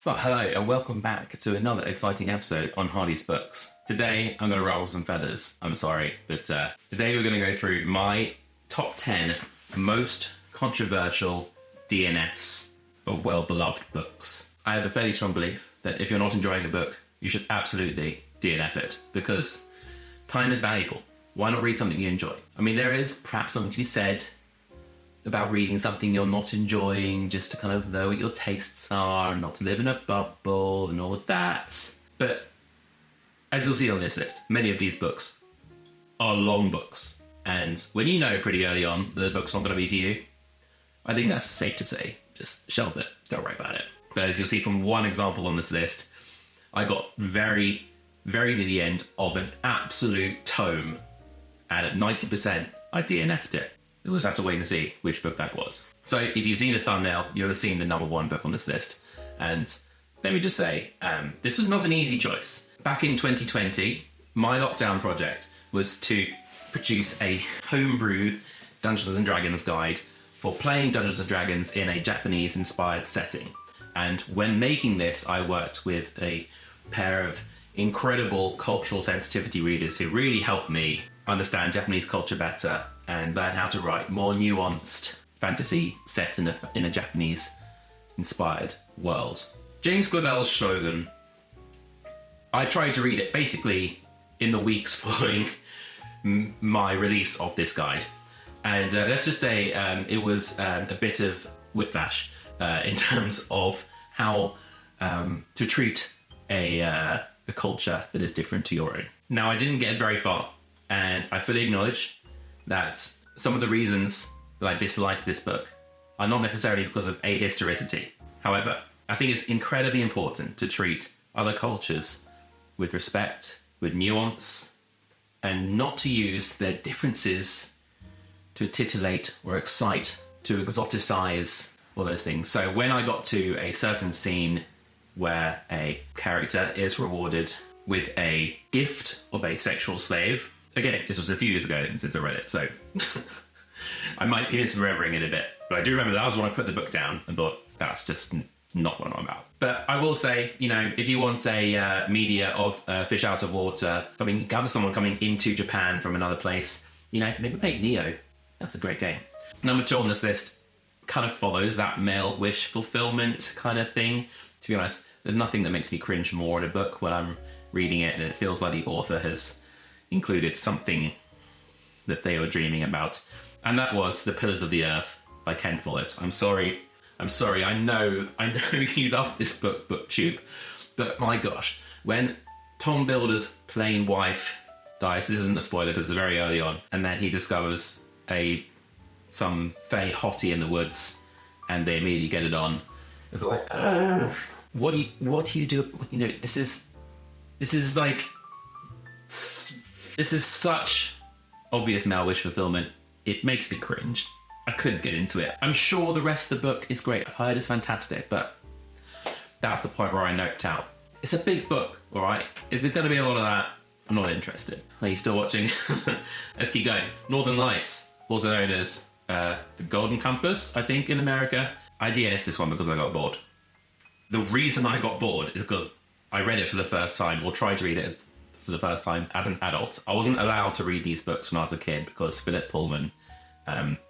Well, hello and welcome back to another exciting episode on Hardy's Books. Today I'm going to ruffle some feathers, I'm sorry, but today we're going to go through my top 10 most controversial DNFs of well-beloved books. I have a fairly strong belief that if you're not enjoying a book, you should absolutely DNF it, because time is valuable. Why not read something you enjoy? I mean, there is perhaps something to be said about reading something you're not enjoying just to kind of know what your tastes are and not to live in a bubble and all of that. But as you'll see on this list, many of these books are long books. And when you know pretty early on that the book's not going to be for you, I think that's safe to say, just shelve it, don't worry about it. But as you'll see from one example on this list, I got very near the end of an absolute tome, and at 90% I DNF'd it. You'll just have to wait and see which book that was. So if you've seen the thumbnail, you'll have seen the number one book on this list. And let me just say, this was not an easy choice. Back in 2020, my lockdown project was to produce a homebrew Dungeons & Dragons guide for playing Dungeons & Dragons in a Japanese-inspired setting. And when making this, I worked with a pair of incredible cultural sensitivity readers who really helped me understand Japanese culture better and learn how to write more nuanced fantasy set in a Japanese-inspired world. James Clavell's Shogun, I tried to read it basically in the weeks following my release of this guide. And let's just say it was a bit of whiplash in terms of how to treat a culture that is different to your own. Now, I didn't get very far, and I fully acknowledge that some of the reasons that I disliked this book are not necessarily because of ahistoricity. However, I think it's incredibly important to treat other cultures with respect, with nuance, and not to use their differences to titillate or excite, to exoticize, all those things. So when I got to a certain scene where a character is rewarded with a gift of a sexual slave, again, this was a few years ago since I read it, so I might be misremembering it a bit. But I do remember that was when I put the book down and thought, that's just not what I'm about. But I will say, you know, if you want a media of fish out of water, someone coming into Japan from another place, you know, maybe make Neo. That's a great game. Number 2 on this list kind of follows that male wish fulfillment kind of thing. To be honest, there's nothing that makes me cringe more in a book when I'm reading it and it feels like the author has included something that they were dreaming about. And that was The Pillars of the Earth by Ken Follett. I'm sorry, I know you love this book, Booktube, but my gosh, when Tom Builder's plain wife dies, this isn't a spoiler because it's very early on, and then he discovers some fey hottie in the woods, and they immediately get it on. It's like, what do you do? You know, this is such obvious male wish fulfillment. It makes me cringe. I couldn't get into it. I'm sure the rest of the book is great. I've heard it's fantastic, but that's the point where I noped out. It's a big book, all right? If there's going to be a lot of that, I'm not interested. Are you still watching? Let's keep going. Northern Lights, also known as The Golden Compass, I think, in America. I DNF'd this one because I got bored. The reason I got bored is because I read it for the first time, or tried to read it for the first time as an adult. I wasn't allowed to read these books when I was a kid because Philip Pullman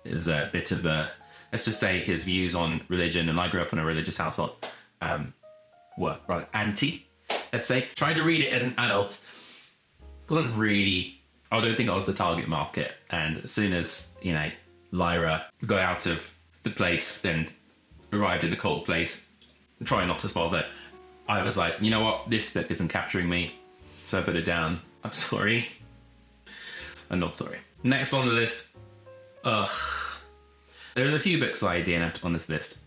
is a bit of a, let's just say his views on religion, and I grew up in a religious household, were rather anti, let's say. Trying to read it as an adult wasn't really, I don't think I was the target market. And as soon as, you know, Lyra got out of the place, then arrived in the cold place, trying not to spoil it, I was like, you know what, this book isn't capturing me, so I put it down. I'm sorry. I'm not sorry. Next on the list, there are a few books I DNF'd on this list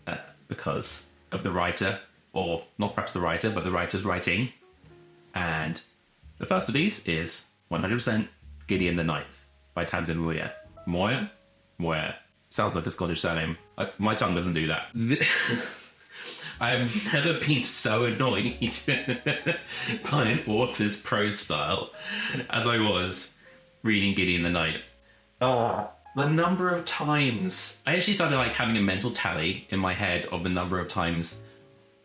because of the writer, or not perhaps the writer, but the writer's writing. And the first of these is 100% Gideon the Ninth by Tamsin Muir. Moyer. Sounds like a Scottish surname. My tongue doesn't do that. I've never been so annoyed by an author's prose style as I was reading Gideon the Ninth. The number of times I actually started like having a mental tally in my head of the number of times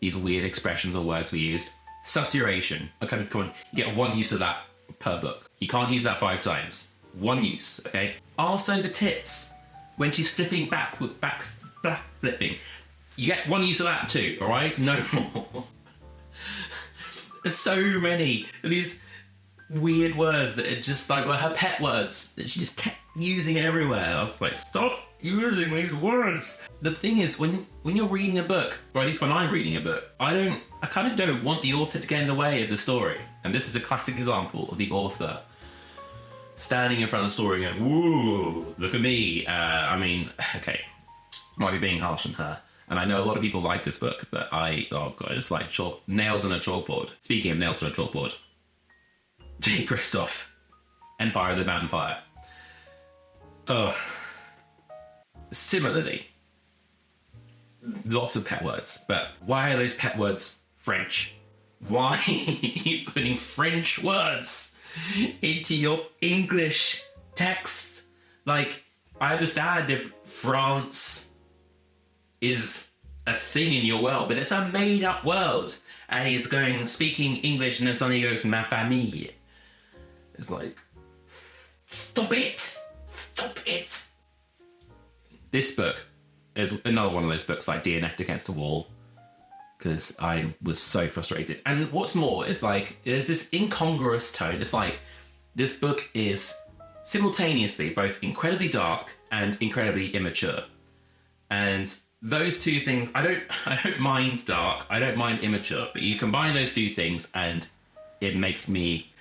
these weird expressions or words we use. Susurration. Okay, come on. You get one use of that per book. You can't use that 5 times. One use, okay? Also the tits. When she's flipping back flipping. You get one use of that too, all right? No more. There's so many of these weird words that are just like, well, her pet words that she just kept using everywhere. I was like, stop using these words. The thing is, when you're reading a book, or at least when I'm reading a book, I kind of don't want the author to get in the way of the story. And this is a classic example of the author standing in front of the story and going, woo, look at me. I mean, okay, might be being harsh on her. And I know a lot of people like this book, but oh God, it's like nails on a chalkboard. Speaking of nails on a chalkboard, J. Christoph, Empire of the Vampire. Oh. Similarly, lots of pet words, but why are those pet words French? Why are you putting French words into your English text? Like, I understand if France is a thing in your world, but it's a made-up world. And he's speaking English, and then suddenly he goes, ma famille. It's like, stop it! Stop it! This book is another one of those books like DNF'd against a wall, because I was so frustrated. And what's more, it's like, there's this incongruous tone. It's like, this book is simultaneously both incredibly dark and incredibly immature. And those two things, I don't mind dark, I don't mind immature, but you combine those two things and it makes me,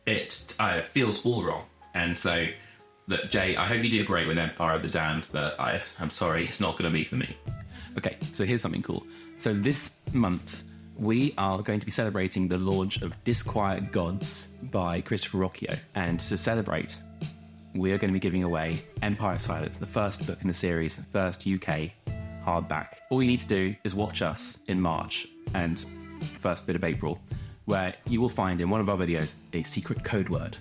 it feels all wrong. And so, look, Jay, I hope you do great with Empire of the Damned, but I'm sorry, it's not going to be for me. Okay, so here's something cool. So this month, we are going to be celebrating the launch of Disquiet Gods by Christopher Ruocchio. And to celebrate, we are going to be giving away Empire of Silence, the first book in the series, first UK hardback. All you need to do is watch us in March and first bit of April, where you will find in one of our videos a secret code word.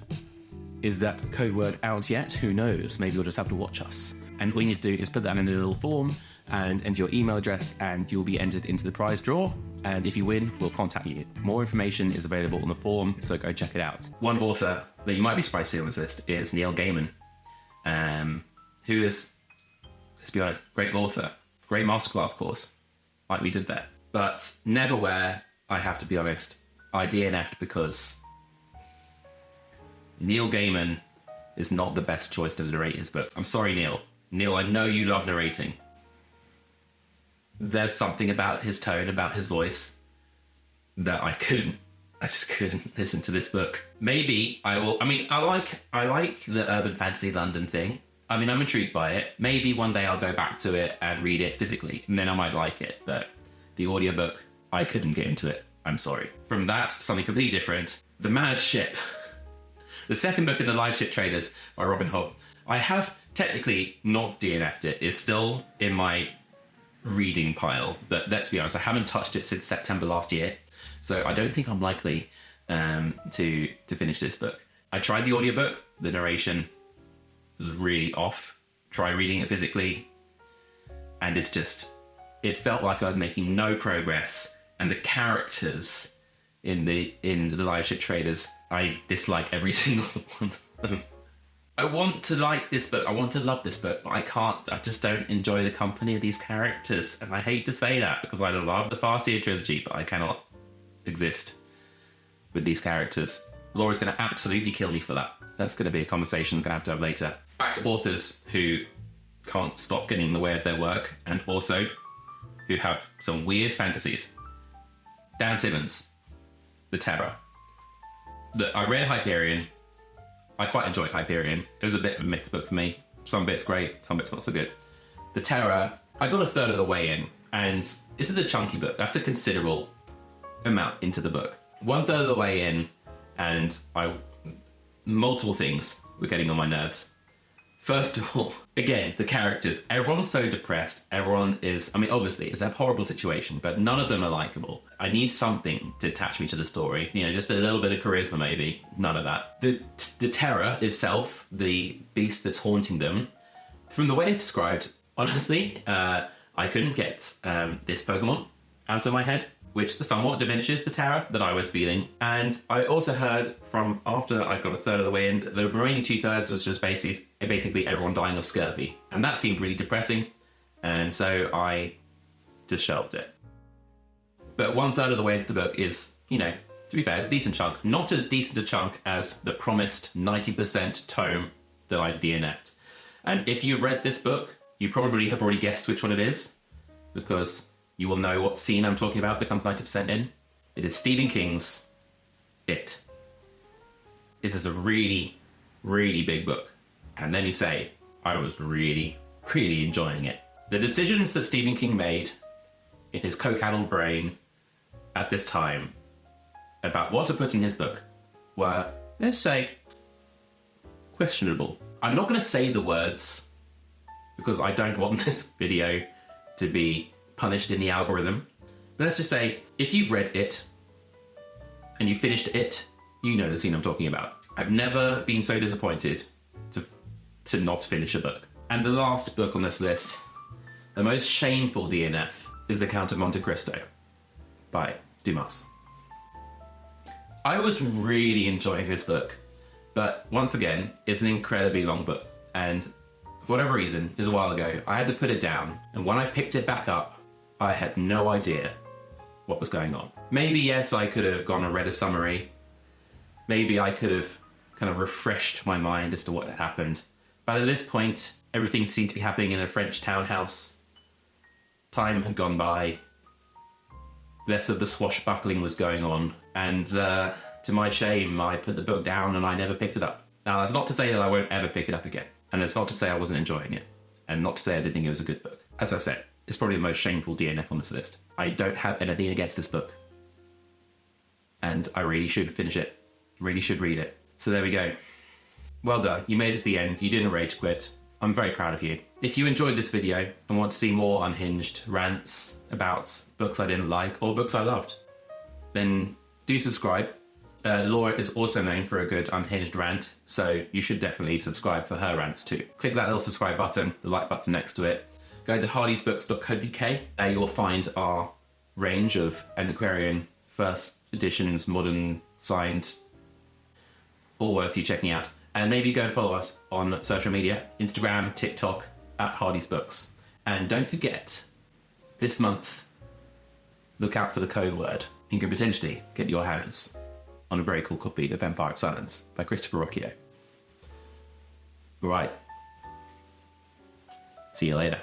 Is that code word out yet? Who knows? Maybe you'll just have to watch us. And all you need to do is put that in a little form and enter your email address, and you'll be entered into the prize draw. And if you win, we'll contact you. More information is available on the form, so go check it out. One author that you might be surprised to see on this list is Neil Gaiman, who is, let's be honest, great author, great masterclass course, like we did there. But Neverwhere, I have to be honest, I DNF'd because Neil Gaiman is not the best choice to narrate his books. I'm sorry, Neil. Neil, I know you love narrating. There's something about his tone, about his voice, that I just couldn't listen to this book. Maybe I will, I like the urban fantasy London thing. I'm intrigued by it. Maybe one day I'll go back to it and read it physically, and then I might like it. But the audiobook, I couldn't get into it. I'm sorry. From that to something completely different, The Mad Ship. The second book in the Live Ship Traders by Robin Hobb. I have technically not DNF'd it. It's still in my reading pile, but let's be honest, I haven't touched it since September last year, so I don't think I'm likely to finish this book. I tried the audiobook, the narration was really off. Try reading it physically, and it felt like I was making no progress, and the characters in the Live Ship Traders, I dislike every single one of them. I want to like this book, I want to love this book, but I can't. I just don't enjoy the company of these characters. And I hate to say that because I love the Farseer trilogy, but I cannot exist with these characters. Laura's going to absolutely kill me for that. That's going to be a conversation I'm going to have later. Back to authors who can't stop getting in the way of their work, and also who have some weird fantasies. Dan Simmons, The Terror. I read Hyperion. I quite enjoyed Hyperion. It was a bit of a mixed book for me. Some bits great, some bits not so good. The Terror, I got a third of the way in, and this is a chunky book. That's a considerable amount into the book. One third of the way in, and multiple things were getting on my nerves. First of all, again, the characters. Everyone's so depressed. Everyone is, obviously, it's a horrible situation, but none of them are likable. I need something to attach me to the story. Just a little bit of charisma, maybe. None of that. The terror itself, the beast that's haunting them, from the way it's described, honestly, I couldn't get this Pokemon out of my head, which somewhat diminishes the terror that I was feeling. And I also heard from after I got a third of the way in, the remaining 2/3 was just basically everyone dying of scurvy. And that seemed really depressing. And so I just shelved it. But 1/3 of the way into the book is, you know, to be fair, it's a decent chunk. Not as decent a chunk as the promised 90% tome that I DNF'd. And if you've read this book, you probably have already guessed which one it is, because you will know what scene I'm talking about becomes 90% in. It is Stephen King's It. This is a really, really big book. And let me say, I was really, really enjoying it. The decisions that Stephen King made in his coke-addled brain at this time about what to put in his book were, let's say, questionable. I'm not going to say the words because I don't want this video to be punished in the algorithm. But let's just say, if you've read it and you finished it, you know the scene I'm talking about. I've never been so disappointed to not finish a book. And the last book on this list, the most shameful DNF, is The Count of Monte Cristo by Dumas. I was really enjoying this book, but once again, it's an incredibly long book, and for whatever reason, it was a while ago, I had to put it down, and when I picked it back up, I had no idea what was going on. Maybe, yes, I could have gone and read a summary. Maybe I could have kind of refreshed my mind as to what had happened. But at this point, everything seemed to be happening in a French townhouse. Time had gone by. Less of the swashbuckling was going on. And to my shame, I put the book down and I never picked it up. Now, that's not to say that I won't ever pick it up again. And it's not to say I wasn't enjoying it. And not to say I didn't think it was a good book. As I said, it's probably the most shameful DNF on this list. I don't have anything against this book. And I really should finish it. Really should read it. So there we go. Well done. You made it to the end. You didn't rage quit. I'm very proud of you. If you enjoyed this video and want to see more unhinged rants about books I didn't like or books I loved, then do subscribe. Laura is also known for a good unhinged rant, so you should definitely subscribe for her rants too. Click that little subscribe button, the like button next to it. Go to hardysbooks.co.uk. There you'll find our range of antiquarian first editions, modern, signed, all worth you checking out. And maybe go and follow us on social media, Instagram, TikTok, at Hardy's Books. And don't forget, this month, look out for the code word. You can potentially get your hands on a very cool copy of Empire of Silence by Christopher Ruocchio. Right. See you later.